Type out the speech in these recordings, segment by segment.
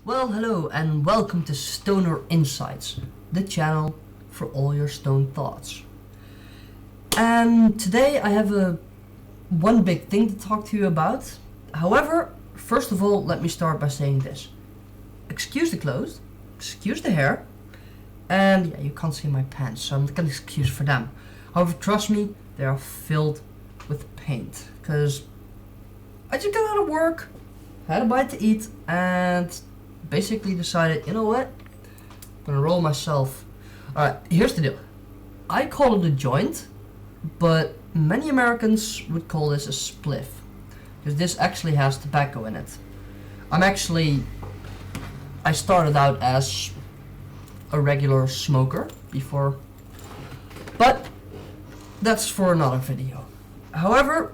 Well, hello and welcome to Stoner Insights, the channel for all your stone thoughts. And today I have one big thing to talk to you about. However, first of all, let me start by saying this. Excuse the clothes, excuse the hair, and yeah, you can't see my pants, so I'm not gonna excuse for them. However, trust me, they are filled with paint, because I just got out of work, had a bite to eat, and basically decided, you know what, I'm gonna roll myself. Alright, here's the deal. I call it a joint, but many Americans would call this a spliff, because this actually has tobacco in it. I started out as a regular smoker before, but that's for another video. However,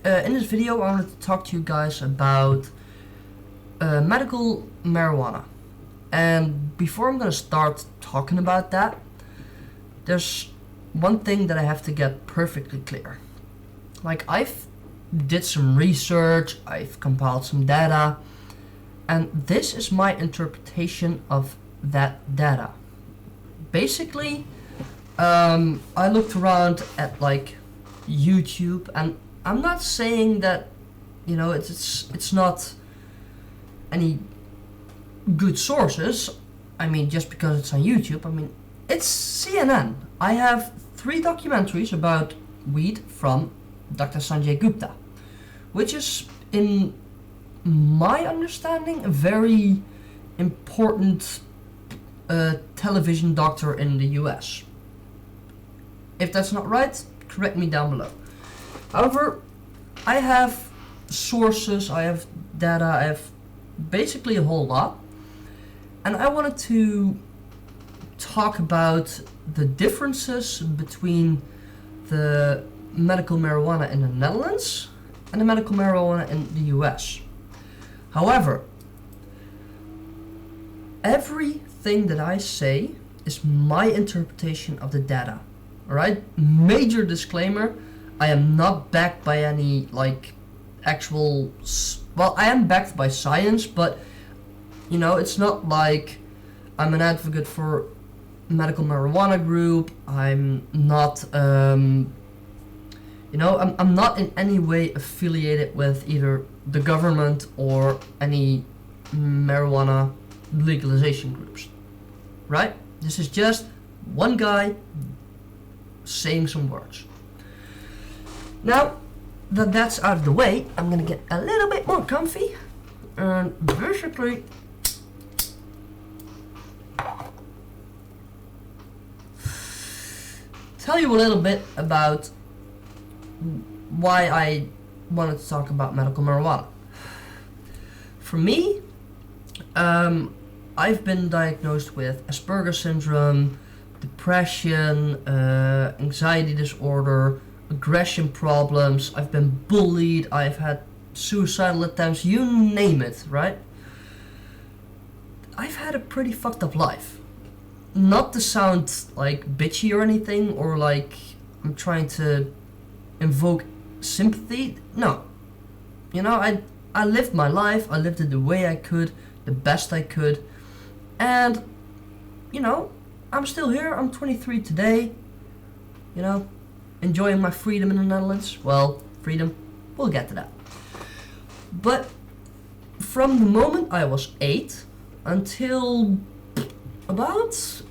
in this video I wanted to talk to you guys about medical marijuana. And before I'm gonna start talking about that, there's one thing that I have to get perfectly clear. Like, I've did some research, I've compiled some data, and this is my interpretation of that data. Basically, I looked around at like YouTube, and I'm not saying that, you know, it's not any good sources. I mean, just because it's on YouTube, I mean, it's CNN. I have 3 documentaries about weed from Dr. Sanjay Gupta, which is, in my understanding, a very important television doctor in the US. If that's not right, correct me down below. However, I have sources, I have data, I have basically a whole lot, and I wanted to talk about the differences between the medical marijuana in the Netherlands and the medical marijuana in the US. However, everything that I say is my interpretation of the data. Alright? Major disclaimer, I am not backed by any like actual, well, I am backed by science, but you know, it's not like I'm an advocate for medical marijuana group. I'm not you know, I'm not in any way affiliated with either the government or any marijuana legalization groups, right? This is just one guy saying some words. Now that that's out of the way, I'm gonna get a little bit more comfy and basically tell you a little bit about why I wanted to talk about medical marijuana. For me, I've been diagnosed with Asperger's syndrome, depression, anxiety disorder, aggression problems. I've been bullied, I've had suicidal attempts, you name it, right? I've had a pretty fucked up life. Not to sound like bitchy or anything, or like I'm trying to invoke sympathy. No. You know, I lived my life, I lived it the way I could, the best I could, and, you know, I'm still here, I'm 23 today, you know, enjoying my freedom in the Netherlands. Well, freedom, we'll get to that. But from the moment I was 8 until about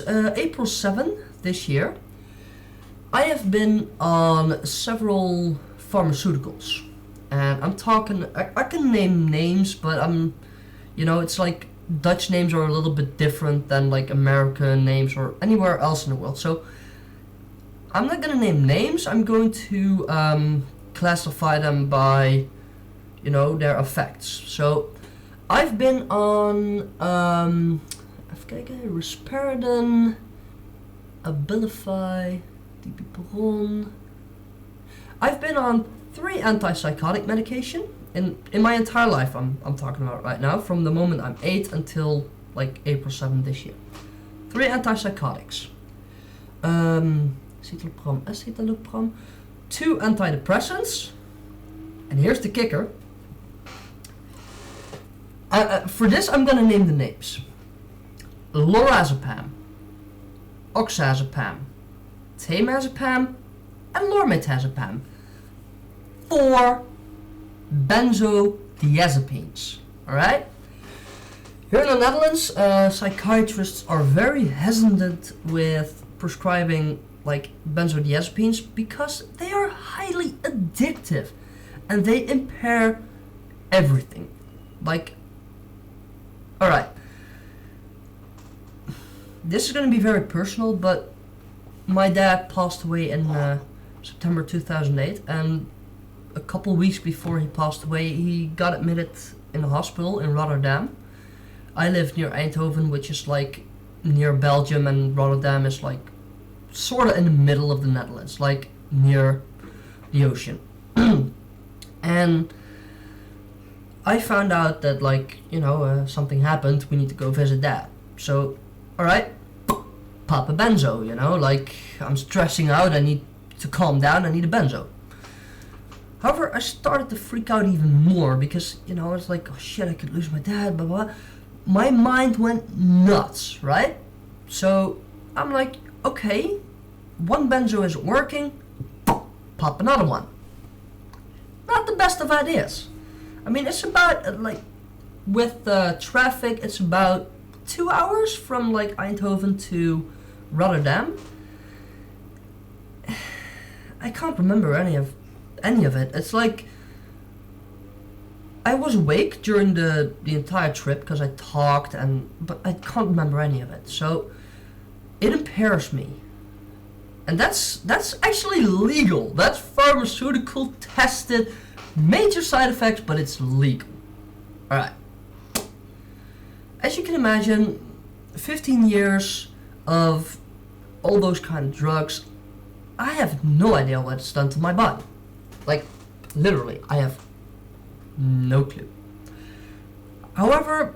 April 7 this year, I have been on several pharmaceuticals. And I'm talking, I can name names, but you know, it's like Dutch names are a little bit different than like American names or anywhere else in the world. So I'm not gonna name names, I'm going to classify them by, you know, their effects. So I've been on risperidone, Abilify, Dipiperon. I've been on 3 antipsychotic medication in my entire life. I'm talking about right now, from the moment I'm 8 until like April 7 this year. 3 antipsychotics. Citalopram, escitalopram. 2 antidepressants. And here's the kicker. For this, I'm gonna name the names: lorazepam, oxazepam, temazepam, and lormetazepam. 4 benzodiazepines. All right. Here in the Netherlands, psychiatrists are very hesitant with prescribing like benzodiazepines because they are highly addictive and they impair everything. Like, all right, this is going to be very personal, but my dad passed away in September 2008, and a couple weeks before he passed away, he got admitted in a hospital in Rotterdam. I live near Eindhoven, which is like near Belgium, and Rotterdam is like sort of in the middle of the Netherlands, like near the ocean. And I found out that, like, you know, something happened, we need to go visit Dad. So, alright, pop a benzo, you know, like, I'm stressing out, I need to calm down, I need a benzo. However, I started to freak out even more because, you know, it's like, oh shit, I could lose my dad, blah, blah, blah. My mind went nuts, right? So, I'm like, okay, one benzo isn't working, pop another one. Not the best of ideas. I mean, it's about, like, with traffic, it's about 2 hours from, like, Eindhoven to Rotterdam. I can't remember any of it. It's like, I was awake during the entire trip because I talked, but I can't remember any of it. So, it impairs me. And that's actually legal. That's pharmaceutical tested, major side effects, but it's legal. Alright. As you can imagine, 15 years of all those kind of drugs, I have no idea what it's done to my body. Like, literally, I have no clue. However,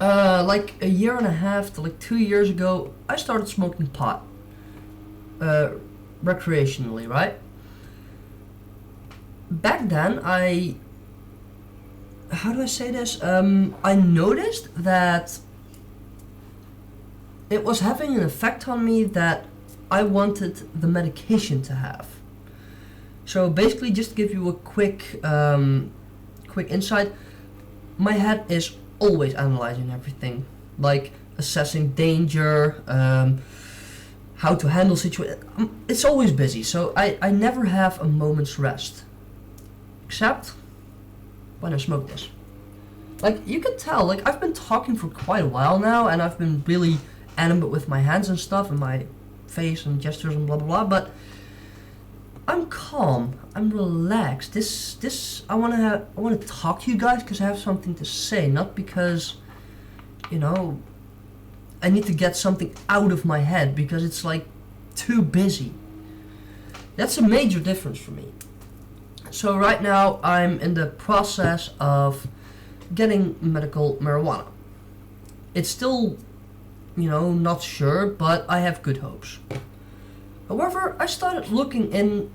like a year and a half to like 2 years ago, I started smoking pot. Recreationally, right? Back then, how do I say this? I noticed that it was having an effect on me that I wanted the medication to have. So basically, just to give you a quick insight, my head is always analyzing everything, like assessing danger, how to handle situations. It's always busy, so I never have a moment's rest, except when I smoke this. Like, you can tell, like, I've been talking for quite a while now, and I've been really animate with my hands and stuff, and my face and gestures and blah blah blah, but I'm calm, I'm relaxed. This I want to talk to you guys because I have something to say, not because, you know, I need to get something out of my head because it's like too busy. That's a major difference for me. So right now I'm in the process of getting medical marijuana. It's still, you know, not sure, but I have good hopes. However, I started looking in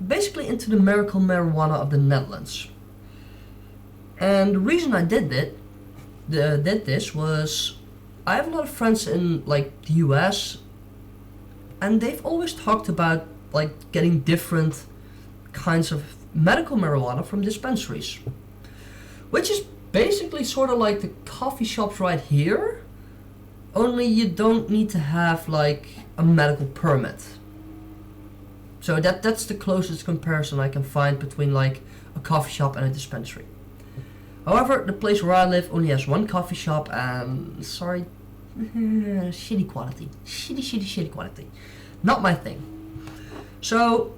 basically into the medical marijuana of the Netherlands. And the reason I did this was I have a lot of friends in like the US, and they've always talked about like getting different kinds of medical marijuana from dispensaries, which is basically sort of like the coffee shops right here, only you don't need to have like a medical permit. So that's the closest comparison I can find between like a coffee shop and a dispensary. However, the place where I live only has one coffee shop, and sorry, shitty quality. Shitty quality. Not my thing. So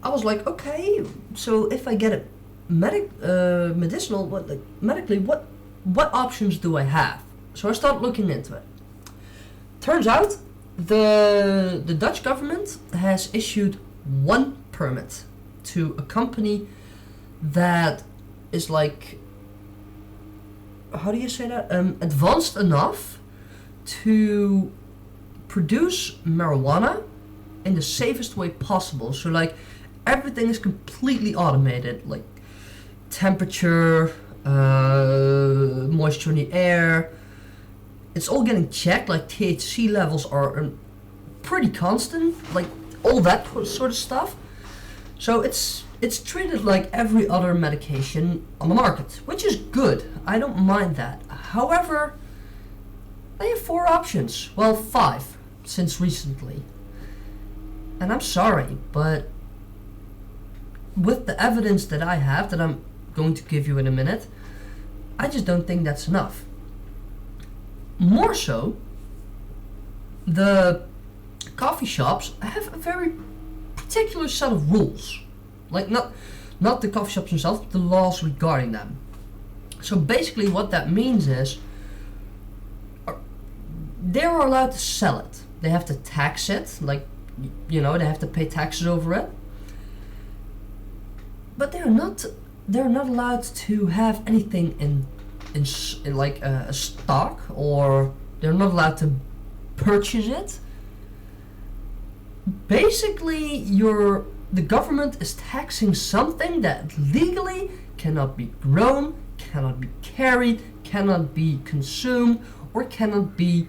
I was like, okay, so if I get it medicinal, medically, what options do I have? So I started looking into it. Turns out the Dutch government has issued one permit to a company that is like, how do you say that? Advanced enough to produce marijuana in the safest way possible. So like everything is completely automated, like temperature, moisture in the air. It's all getting checked, like THC levels are pretty constant, like all that sort of stuff. So it's treated like every other medication on the market, which is good. I don't mind that. However, they have 4 options. Well, 5 since recently. And I'm sorry, but with the evidence that I have, that I'm going to give you in a minute, I just don't think that's enough. More so, the coffee shops have a very particular set of rules. Like not the coffee shops themselves, but the laws regarding them. So basically what that means is they're allowed to sell it. They have to tax it, like, they have to pay taxes over it. But they're not allowed to have anything in like a stock, or they're not allowed to purchase it. Basically, the government is taxing something that legally cannot be grown, cannot be carried, cannot be consumed, or cannot be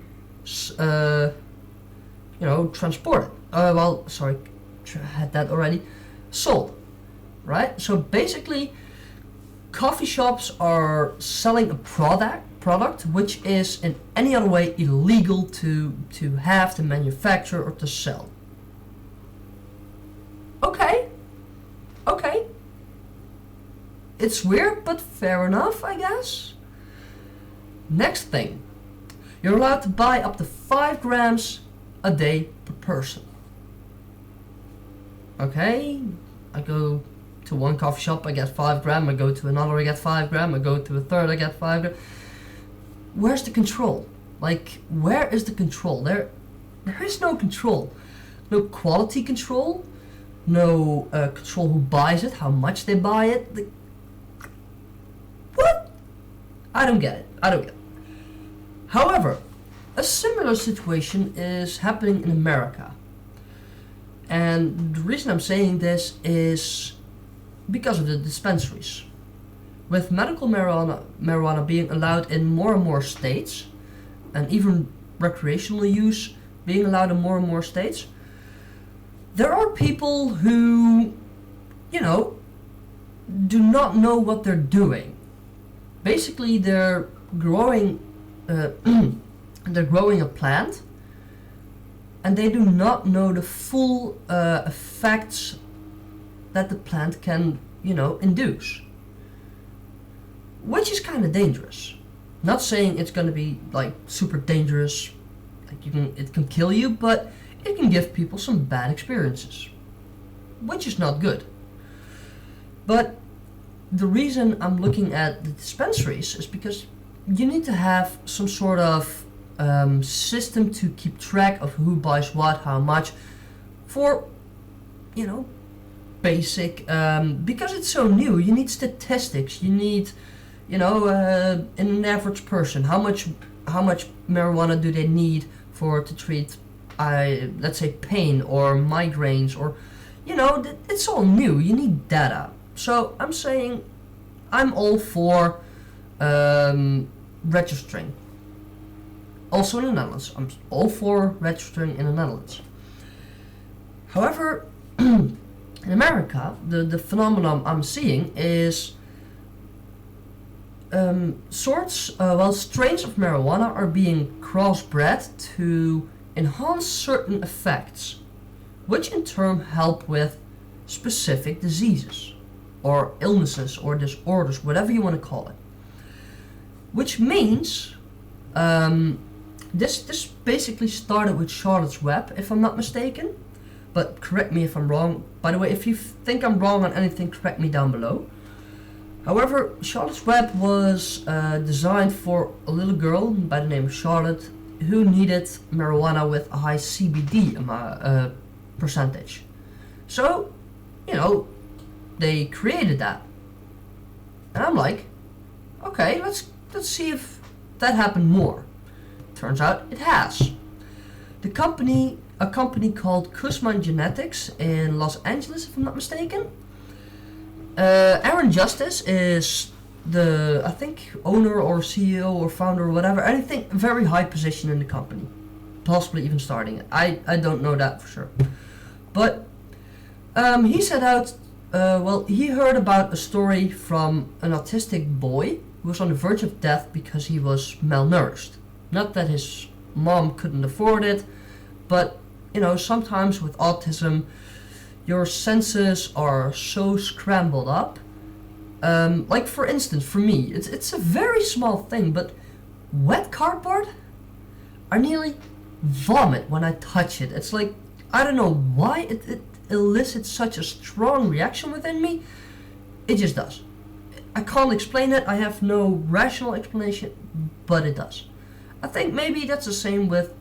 transported. Had that already. Sold. Right? So basically, coffee shops are selling a product which is in any other way illegal to have, to manufacture, or to sell. Okay. It's weird, but fair enough, I guess. Next thing. You're allowed to buy up to 5 grams a day per person. Okay, I go to one coffee shop, I get 5 gram, I go to another, I get 5 gram, I go to a third, I get 5 gram. Where's the control? Like, where is the control? There is no control. No quality control, no control who buys it, how much they buy it. What? I don't get it. However, a similar situation is happening in America. And the reason I'm saying this is because of the dispensaries. With medical marijuana being allowed in more and more states, and even recreational use being allowed in more and more states, there are people who, do not know what they're doing. Basically, they're growing a plant, and they do not know the full effects that the plant can, induce. Which is kind of dangerous. Not saying it's going to be like super dangerous, like it can kill you, but it can give people some bad experiences, which is not good. But the reason I'm looking at the dispensaries is because you need to have some sort of system to keep track of who buys what, how much, for, basic, because it's so new, you need statistics, you need, in an average person, how much marijuana do they need to treat, let's say, pain or migraines, or, it's all new, you need data. So I'm saying I'm all for registering. Also in the Netherlands. I'm all for registering in the Netherlands. However, in America, the phenomenon I'm seeing is strains of marijuana are being crossbred to enhance certain effects, which in turn help with specific diseases, or illnesses, or disorders, whatever you want to call it. Which means, this basically started with Charlotte's Web, if I'm not mistaken, but correct me if I'm wrong. By the way, if you think I'm wrong on anything, correct me down below. However, Charlotte's Web was designed for a little girl by the name of Charlotte who needed marijuana with a high CBD percentage. So, they created that. And I'm like, okay, let's see if that happened more. Turns out it has. A company called Kuzman Genetics in Los Angeles, if I'm not mistaken. Aaron Justice is the, I think, owner or CEO or founder or whatever, anything, very high position in the company, possibly even starting it. I don't know that for sure. But he set out, he heard about a story from an autistic boy who was on the verge of death because he was malnourished. Not that his mom couldn't afford it, but, sometimes with autism, your senses are so scrambled up. Like for instance, for me, it's a very small thing, but wet cardboard, I nearly vomit when I touch it. It's like, I don't know why it elicits such a strong reaction within me. It just does. I can't explain it. I have no rational explanation, but it does. I think maybe that's the same with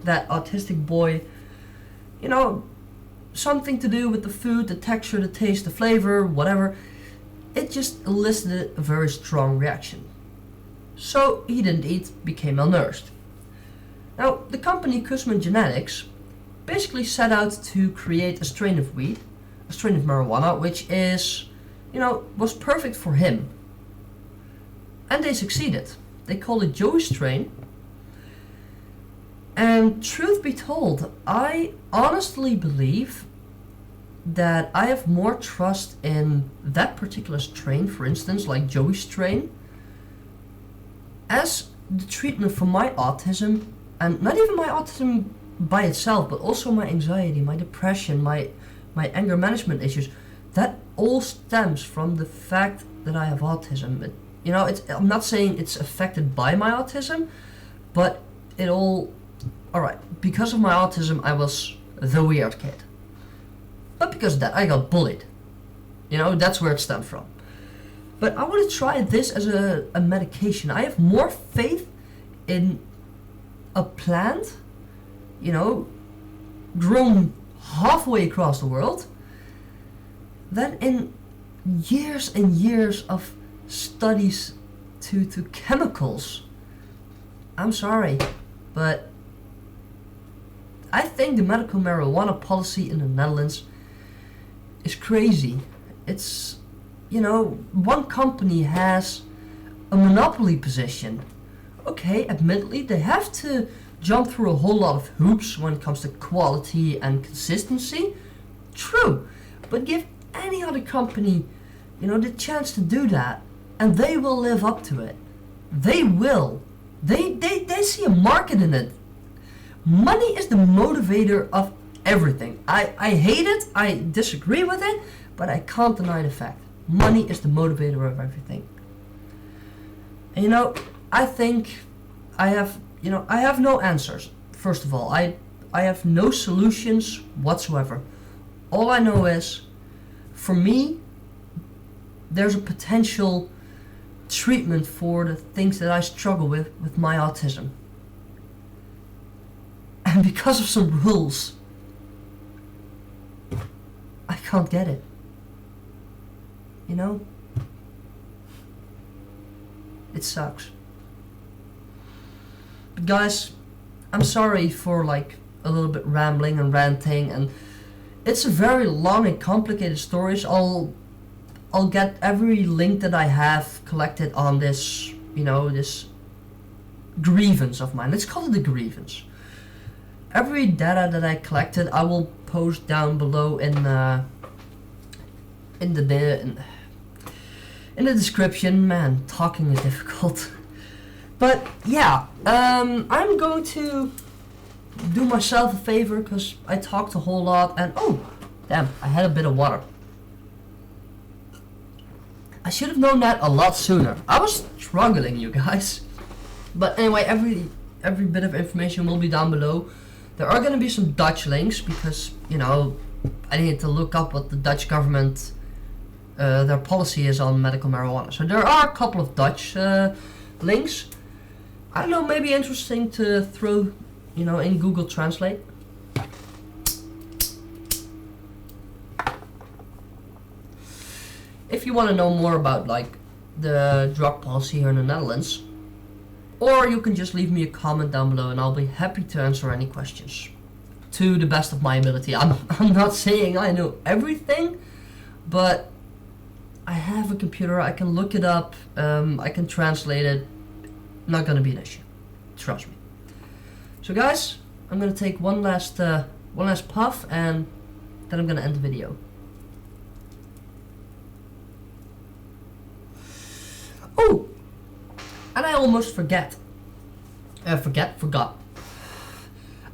that autistic boy. Something to do with the food, the texture, the taste, the flavor, whatever. It just elicited a very strong reaction. So he didn't eat, became malnourished. Now, the company Kusman Genetics basically set out to create a strain of weed, a strain of marijuana, which is, was perfect for him. And they succeeded. They called it Joey's strain. And truth be told, I honestly believe that I have more trust in that particular strain, for instance, like Joey's strain, as the treatment for my autism, and not even my autism by itself, but also my anxiety, my depression, my anger management issues. That all stems from the fact that I have autism. I'm not saying it's affected by my autism, but because of my autism, I was the weird kid. But because of that, I got bullied. That's where it stemmed from. But I want to try this as a medication. I have more faith in a plant, grown halfway across the world, than in years and years of studies to chemicals. I'm sorry, but I think the medical marijuana policy in the Netherlands is crazy. It's, one company has a monopoly position. Okay, admittedly, they have to jump through a whole lot of hoops when it comes to quality and consistency. True, but give any other company, the chance to do that, and they will live up to it. They will. They see a market in it. Money is the motivator of everything. I hate it, I disagree with it, but I can't deny the fact. Money is the motivator of everything. And I think I have no answers. First of all, I have no solutions whatsoever. All I know is, for me, there's a potential treatment for the things that I struggle with my autism. And because of some rules, I can't get it. It sucks. But guys, I'm sorry for a little bit rambling and ranting, and it's a very long and complicated story. So I'll get every link that I have collected on this, this grievance of mine. Let's call it a grievance. Every data that I collected, I will post down below in the description. Man, talking is difficult. But yeah, I'm going to do myself a favor because I talked a whole lot, and oh, damn, I had a bit of water. I should have known that a lot sooner. I was struggling, you guys. But anyway, every bit of information will be down below. There are going to be some Dutch links because, I need to look up what the Dutch government, their policy is on medical marijuana. So there are a couple of Dutch links. I don't know, maybe interesting to throw, in Google Translate. If you want to know more about the drug policy here in the Netherlands, or you can just leave me a comment down below and I'll be happy to answer any questions to the best of my ability. I'm not saying I know everything, but I have a computer, I can look it up, I can translate it. Not gonna be an issue, trust me. So guys, I'm gonna take one last puff, and then I'm gonna end the video. Oh, and I almost forgot. I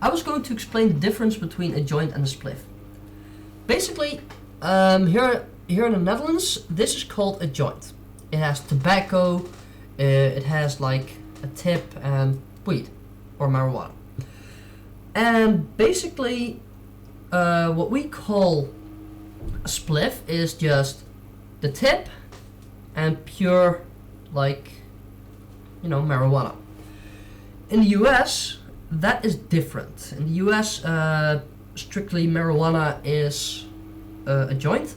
was going to explain the difference between a joint and a spliff. Basically, here in the Netherlands, this is called a joint. It has tobacco, it has like a tip and weed or marijuana. And basically, what we call a spliff is just the tip and pure, like, you know, marijuana. In the US, that is different. In the US, strictly marijuana is a joint,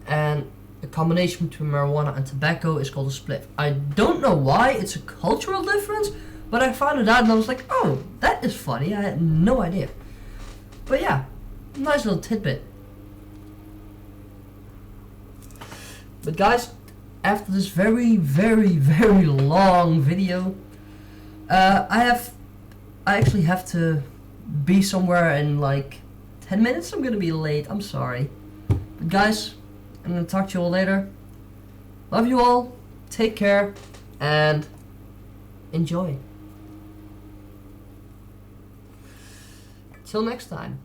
and the combination between marijuana and tobacco is called a spliff. I don't know why, it's a cultural difference, but I found it out and I was like, oh, that is funny, I had no idea. But yeah, nice little tidbit. But guys, after this very, very, very long video, I actually have to be somewhere in like 10 minutes. I'm gonna be late, I'm sorry. But guys, I'm gonna talk to you all later. Love you all, take care, and enjoy. Till next time.